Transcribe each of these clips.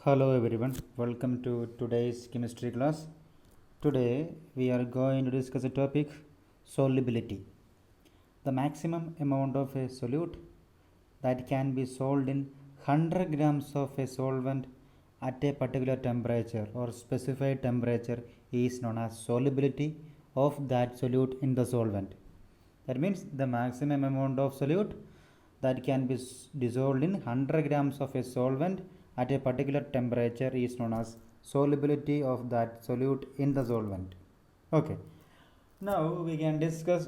Hello everyone, welcome to today's chemistry class. Today we are going to discuss a topic solubility. The maximum amount of a solute that can be solved in 100 grams of a solvent at a particular temperature or specified temperature is known as solubility of that solute in the solvent. That means the maximum amount of solute that can be dissolved in 100 grams of a solvent at a particular temperature is known as solubility of that solute in the solvent. Okay, now we can discuss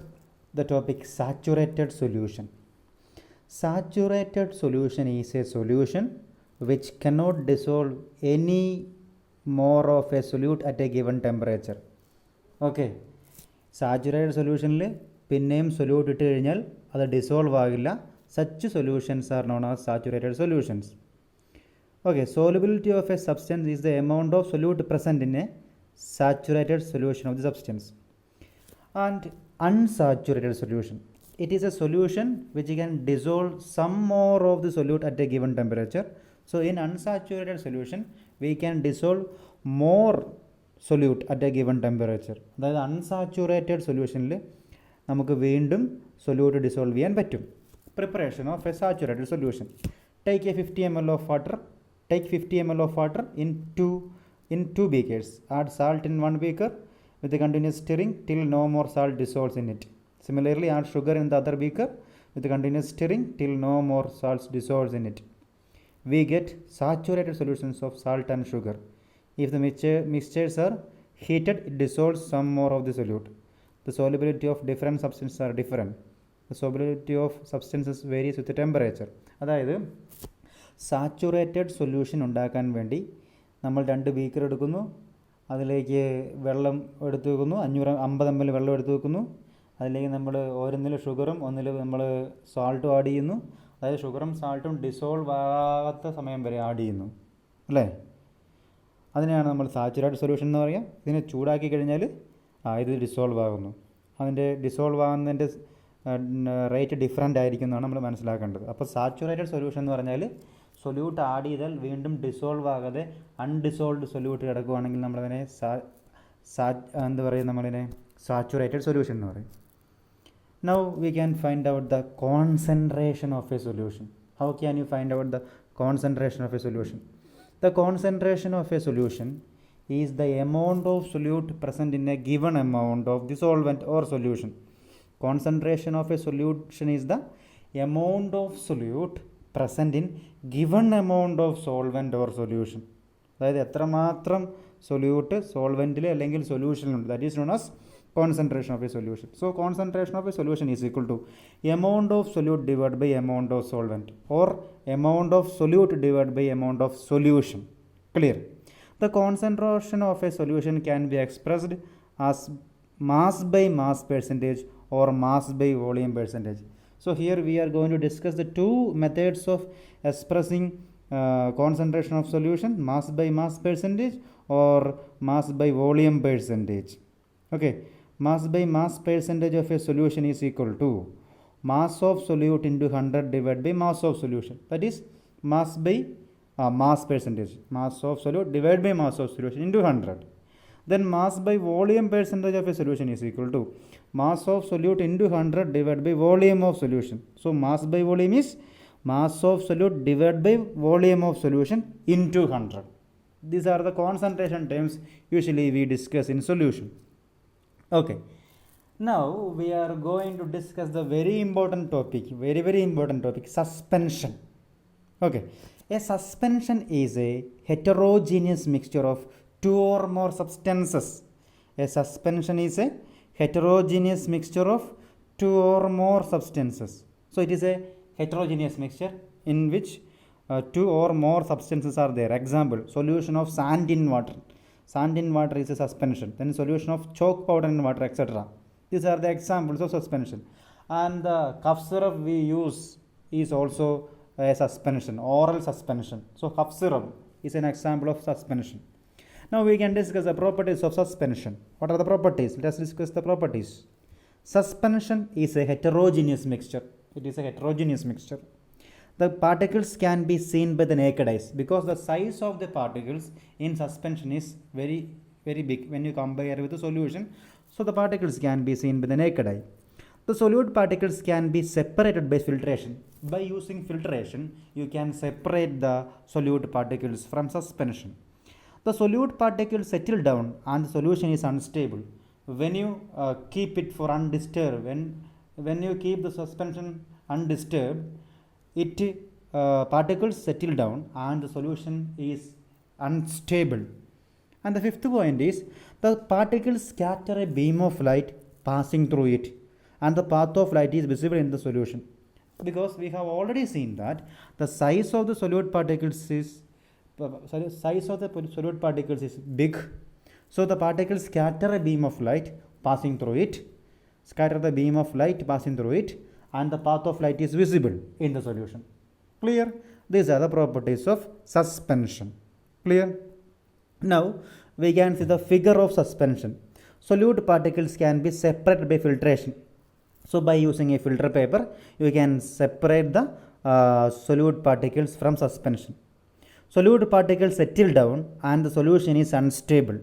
the topic saturated solution. Saturated solution is a solution which cannot dissolve any more of a solute at a given temperature. Okay, saturated സൊല്യൂഷനിൽ പിന്നെയും solute ഇട്ട് കഴിഞ്ഞാൽ അത് dissolve ആകില്ല. Such solutions are known as saturated solutions. Okay, solubility of a substance is the amount of solute present in a saturated solution of the substance. And unsaturated solution, it is a solution which can dissolve some more of the solute at a given temperature. So in unsaturated solution we can dissolve more solute at a given temperature. അതായത് unsaturated സൊല്യൂഷനിൽ നമുക്ക് വീണ്ടും solute dissolve ചെയ്യാൻ പറ്റും. Preparation of A saturated solution. Take A 50 ml of water. Take 50 ml of water in two beakers. Add salt in one beaker with a continuous stirring till no more salt dissolves in it. Similarly, add sugar in the other beaker with a continuous stirring till no more salt dissolves in it. We get saturated solutions of salt and sugar. If the mixtures are heated, it dissolves some more of the solute. The solubility of different substances are different. The solubility of substances varies with the temperature. അതായത് saturated solution ഉണ്ടാക്കാൻ വേണ്ടി നമ്മൾ 2 beaker എടുക്കുന്നു, അതിലേക്ക് വെള്ളം എടുത്തു വെക്കുന്നു, 550 ml വെള്ളം എടുത്തു വെക്കുന്നു. അതിലേക്ക് നമ്മൾ ഓരോന്നിൽ ഷുഗറും ഒന്നിൽ നമ്മൾ സാൾട്ടും ആഡ് ചെയ്യുന്നു. അതായത് ഷുഗറും സാൾട്ടും ഡിസോൾവ് ആകാത്ത സമയം വരെ ആഡ് ചെയ്യുന്നു, അല്ലേ? അതിനെയാണ് നമ്മൾ സാച്ചുറേറ്റഡ് സൊല്യൂഷൻ എന്ന് പറയുക. ഇതിനെ ചൂടാക്കി കഴിഞ്ഞാൽ ഇത് ഡിസോൾവ് ആകുന്നു. അതിൻ്റെ ഡിസോൾവ് ആകുന്നതിൻ്റെ റേറ്റ് ഡിഫറൻ്റ് ആയിരിക്കും എന്നാണ് നമ്മൾ മനസ്സിലാക്കേണ്ടത്. അപ്പോൾ സാച്ചുറേറ്റഡ് സൊല്യൂഷൻ എന്ന് പറഞ്ഞാൽ സൊല്യൂട്ട് ആഡ് ചെയ്താൽ വീണ്ടും ഡിസോൾവ് ആകാതെ അൺഡിസോൾവ്ഡ് സൊല്യൂട്ട് കിടക്കുകയാണെങ്കിൽ നമ്മളതിനെ എന്താ പറയുക, നമ്മളിതിനെ സാച്ചുറേറ്റഡ് സൊല്യൂഷൻ എന്ന് പറയും. Now we can find out the concentration of A solution. How can you find out the concentration of A solution? The concentration of a solution is the amount of solute present in a given amount of the solvent or solution. Concentration of a solution is the amount of solute present in given amount of solvent or solution. അതായത് എത്രമാത്രം solute സോൾവെൻറ്റിൽ അല്ലെങ്കിൽ സൊല്യൂഷനിലുണ്ട്, that is known as concentration of a solution. So concentration of a solution is equal to amount of solute divided by amount of solvent, or amount of solute divided by amount of solution. Clear? The concentration of a solution can be expressed as mass by mass percentage or mass by volume percentage. So here we are going to discuss the two methods of expressing concentration of solution: mass by mass percentage or mass by volume percentage. Okay, mass by mass percentage of a solution is equal to mass of solute into 100 divided by mass of solution. That is mass by mass percentage. Mass of solute divided by mass of solution into 100. Then mass by volume percentage of a solution is equal to mass of solute into 100 divided by volume of solution. So mass by volume is mass of solute divided by volume of solution into 100. These are the concentration terms usually we discuss in solution. Okay, now we are going to discuss the very important topic, very important topic, suspension. Okay, a suspension is a heterogeneous mixture of two or more substances. A suspension is a heterogeneous mixture of two or more substances. So it is a heterogeneous mixture in which two or more substances are there. Example, solution of sand in water. Sand in water is a suspension. Then solution of chalk powder in water, etc. These are the examples of suspension. And the cough syrup we use is also a suspension, oral suspension. So cough syrup is an example of suspension. Now we can discuss the properties of suspension. What are the properties? Let us discuss the properties. Suspension is a heterogeneous mixture. It is a heterogeneous mixture. The particles can be seen by the naked eyes because the size of the particles in suspension is very very big when you compare with the solution. So the particles can be seen by the naked eye. The solute particles can be separated by filtration. By using filtration, you can separate the solute particles from suspension. The solute particles settle down and the solution is unstable. When you keep it for undisturbed, when you keep the suspension undisturbed, it particles settle down and the solution is unstable. And the fifth point is the particles scatter a beam of light passing through it and the path of light is visible in the solution. Because we have already seen that the size of the solute particles is big. So the particles scatter a beam of light passing through it, and the path of light is visible in the solution. Clear? These are the properties of suspension. Clear? Now we can see the figure of suspension. Solute particles can be separated by filtration. So by using a filter paper, you can separate the solute particles from suspension. Solute particles settle down and the solution is unstable.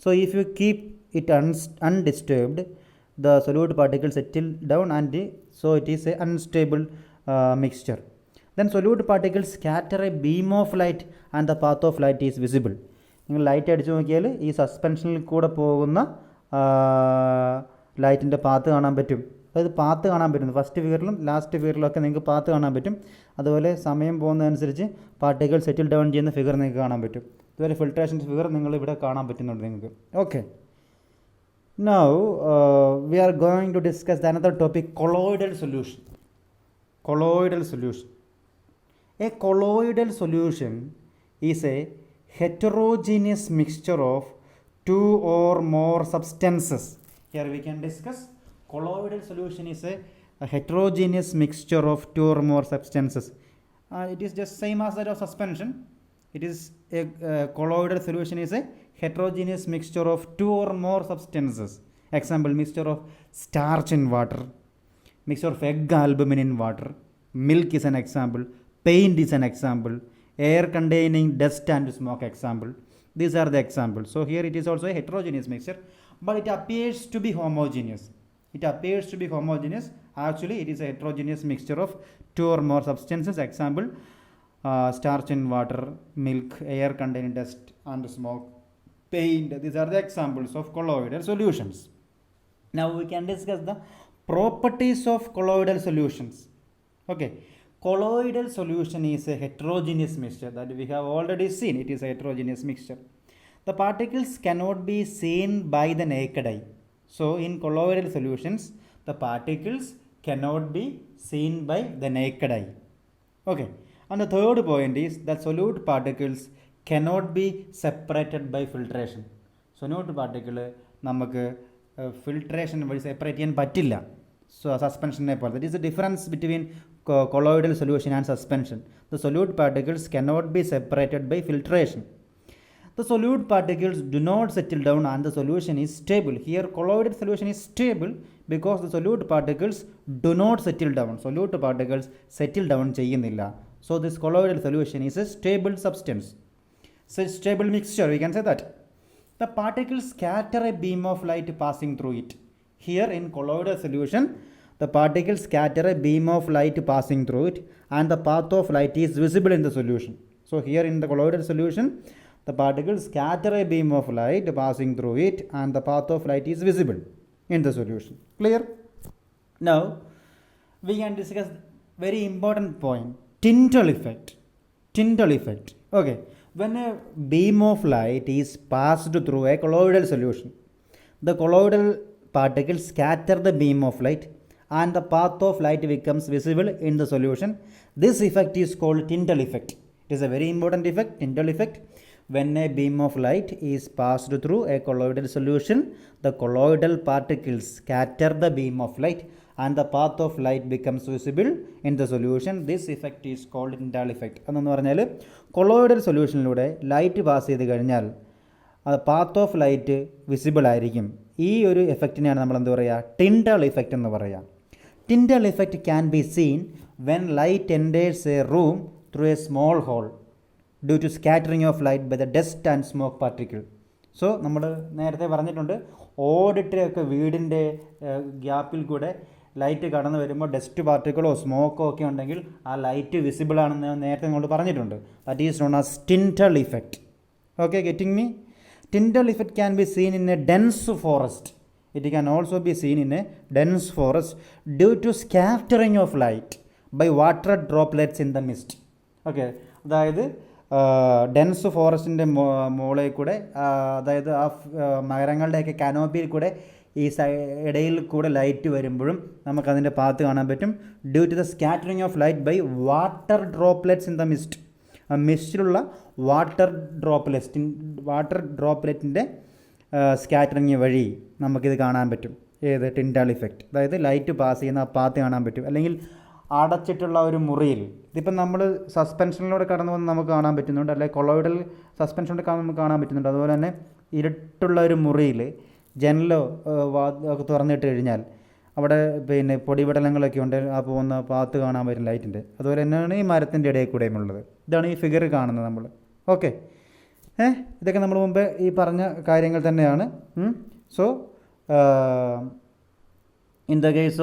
So if you keep it undisturbed, the solute particles settle down and so it is an unstable mixture. Then solute particles scatter a beam of light and the path of light is visible. നിങ്ങൾ light അടിച്ചു നോക്കിയാൽ ഈ സസ്പെൻഷനിൽ കൂടെ പോകുന്ന ലൈറ്റിൻ്റെ path കാണാൻ പറ്റും. അതായത് പാത്ത് കാണാൻ പറ്റും. ഫസ്റ്റ് ഫിഗറിലും ലാസ്റ്റ് ഫിഗറിലും ഒക്കെ നിങ്ങൾക്ക് പാത്ത് കാണാൻ പറ്റും. അതുപോലെ സമയം പോകുന്നതനുസരിച്ച് പാർട്ടിക്കിൾ സെറ്റിൽ ഡൗൺ ചെയ്യുന്ന ഫിഗർ നിങ്ങൾക്ക് കാണാൻ പറ്റും. അതുപോലെ ഫിൽട്രേഷൻ ഫിഗർ നിങ്ങൾ ഇവിടെ കാണാൻ പറ്റുന്നുണ്ട് നിങ്ങൾക്ക്. Okay, now we are going to discuss the another topic, colloidal solution. A colloidal solution is a heterogeneous mixture of two or more substances. Here we can discuss colloidal solution is a heterogeneous mixture of two or more substances. It is just same as that of suspension. It is a colloidal solution is a heterogeneous mixture of two or more substances. Example, mixture of starch in water, mixture of egg albumin in water, milk is an example, paint is an example, air containing dust and smoke example. These are the examples. So here it is also a heterogeneous mixture, but it appears to be homogeneous. Actually it is a heterogeneous mixture of two or more substances. Example, starch in water, milk, air containing dust and smoke, paint. These are the examples of colloidal solutions. Now we can discuss the properties of colloidal solutions. Okay, colloidal solution is a heterogeneous mixture that we have already seen. It is a heterogeneous mixture. The particles cannot be seen by the naked eye. So in colloidal solutions, the particles cannot be seen by the naked eye. Okay, and the third point is that solute particles cannot be separated by filtration. Solute particle നമുക്ക് filtration വഴി separate ചെയ്യാൻ പറ്റില്ല. So suspension പോലെ. That is the difference between colloidal solution and suspension. The solute particles cannot be separated by filtration. The solute particles do not settle down and the solution is stable. Here colloidal solution is stable because the solute particles do not settle down. Solute particles settle down ചെയ്യുന്നില്ല. So this colloidal solution is a stable substance. So stable mixture, we can say that. The particles scatter a beam of light passing through it. Here in colloidal solution, the particles scatter a beam of light passing through it and the path of light is visible in the solution. So here in the colloidal solution, the particles scatter a beam of light passing through it and the path of light is visible in the solution. Clear? Now we can discuss very important point, Tyndall effect. Okay, when a beam of light is passed through a colloidal solution, the colloidal particles scatter the beam of light and the path of light becomes visible in the solution. This effect is called Tyndall effect. It is a very important effect, Tyndall effect. When a beam of light is passed through a colloidal solution, the colloidal particles scatter the beam of light and the path of light becomes visible in the solution. This effect is called Tyndall effect. അതെന്ന് പറഞ്ഞാൽ colloidal സൊല്യൂഷനിലൂടെ light pass ചെയ്ത് കഴിഞ്ഞാൽ path of light visible ആയിരിക്കും. ഈ ഒരു എഫക്റ്റിനെയാണ് നമ്മൾ എന്ത് പറയുക, ടിൻഡൽ ഇഫക്റ്റ് എന്ന് പറയുക. Tyndall effect can be seen when light enters a room through a small hole due to scattering of light by the dust and smoke particle. So നമ്മൾ നേരത്തെ പറഞ്ഞിട്ടുണ്ട്, ഓടിട്ടൊക്കെ വീടിൻ്റെ ഗ്യാപ്പിൽ കൂടെ ലൈറ്റ് കടന്നു വരുമ്പോൾ ഡസ്റ്റ് പാർട്ടിക്കിളോ സ്മോക്കോ ഒക്കെ ഉണ്ടെങ്കിൽ ആ ലൈറ്റ് വിസിബിൾ ആണെന്ന് നേരത്തെ നമ്മൾ പറഞ്ഞിട്ടുണ്ട്. That is known as Tyndall effect. Okay, getting me? Tyndall effect can be seen in a dense forest. It can also be seen in a dense forest due to scattering of light by water droplets in the mist. Okay, അതായത് dense ഫോറസ്റ്റിൻ്റെ മുകളിൽ കൂടെ, അതായത് ആ മരങ്ങളുടെയൊക്കെ കനോപ്പിയിൽ കൂടെ ഈ ഇടയിൽ കൂടെ light വരുമ്പോഴും നമുക്കതിൻ്റെ പാത്ത് കാണാൻ പറ്റും. Due to the scattering of light by water droplets in the mist. ആ മിസ്റ്റിലുള്ള വാട്ടർ ഡ്രോപ്ലെറ്റിൻ്റെ സ്കാറ്ററിങ് വഴി നമുക്കിത് കാണാൻ പറ്റും. ഏത്? Tyndall effect. അതായത് ലൈറ്റ് പാസ് ചെയ്യുന്ന ആ പാത്ത് കാണാൻ പറ്റും. അല്ലെങ്കിൽ അടച്ചിട്ടുള്ള ഒരു മുറിയിൽ, ഇതിപ്പം നമ്മൾ സസ്പെൻഷനിലൂടെ കടന്നു വന്ന് നമുക്ക് കാണാൻ പറ്റുന്നുണ്ട്, അല്ലെങ്കിൽ കൊളോയിഡൽ സസ്പെൻഷനിലൂടെ നമുക്ക് കാണാൻ പറ്റുന്നുണ്ട്. അതുപോലെ തന്നെ ഇരുട്ടുള്ള ഒരു മുറിയിൽ ജനലോ ഒക്കെ തുറന്നിട്ട് കഴിഞ്ഞാൽ അവിടെ പിന്നെ പൊടിപടലങ്ങളൊക്കെ ഉണ്ട്, ആ പോകുന്ന പാത്ത് കാണാൻ പറ്റും ലൈറ്റിൻ്റെ. അതുപോലെ തന്നെയാണ് ഈ മരത്തിൻ്റെ ഇടയിൽ കൂടെയും ഉള്ളത്. ഇതാണ് ഈ ഫിഗർ കാണുന്നത് നമ്മൾ. ഓക്കെ, ഇതൊക്കെ നമ്മൾ മുമ്പേ ഈ പറഞ്ഞ കാര്യങ്ങൾ തന്നെയാണ്. So in the case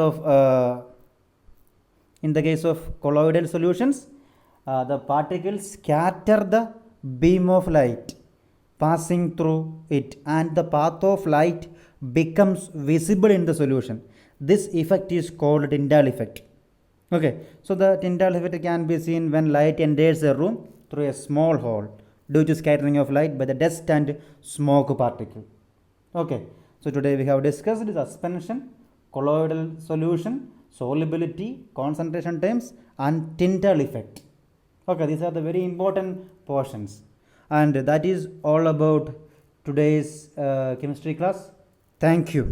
of colloidal solutions, the particles scatter the beam of light passing through it and the path of light becomes visible in the solution. This effect is called Tyndall effect. Okay, so the Tyndall effect can be seen when light enters a room through a small hole due to scattering of light by the dust and smoke particle. Okay, so today we have discussed suspension, colloidal solution, solubility, concentration terms, and Tyndall effect. Okay, these are the very important portions, and that is all about today's chemistry class. Thank you.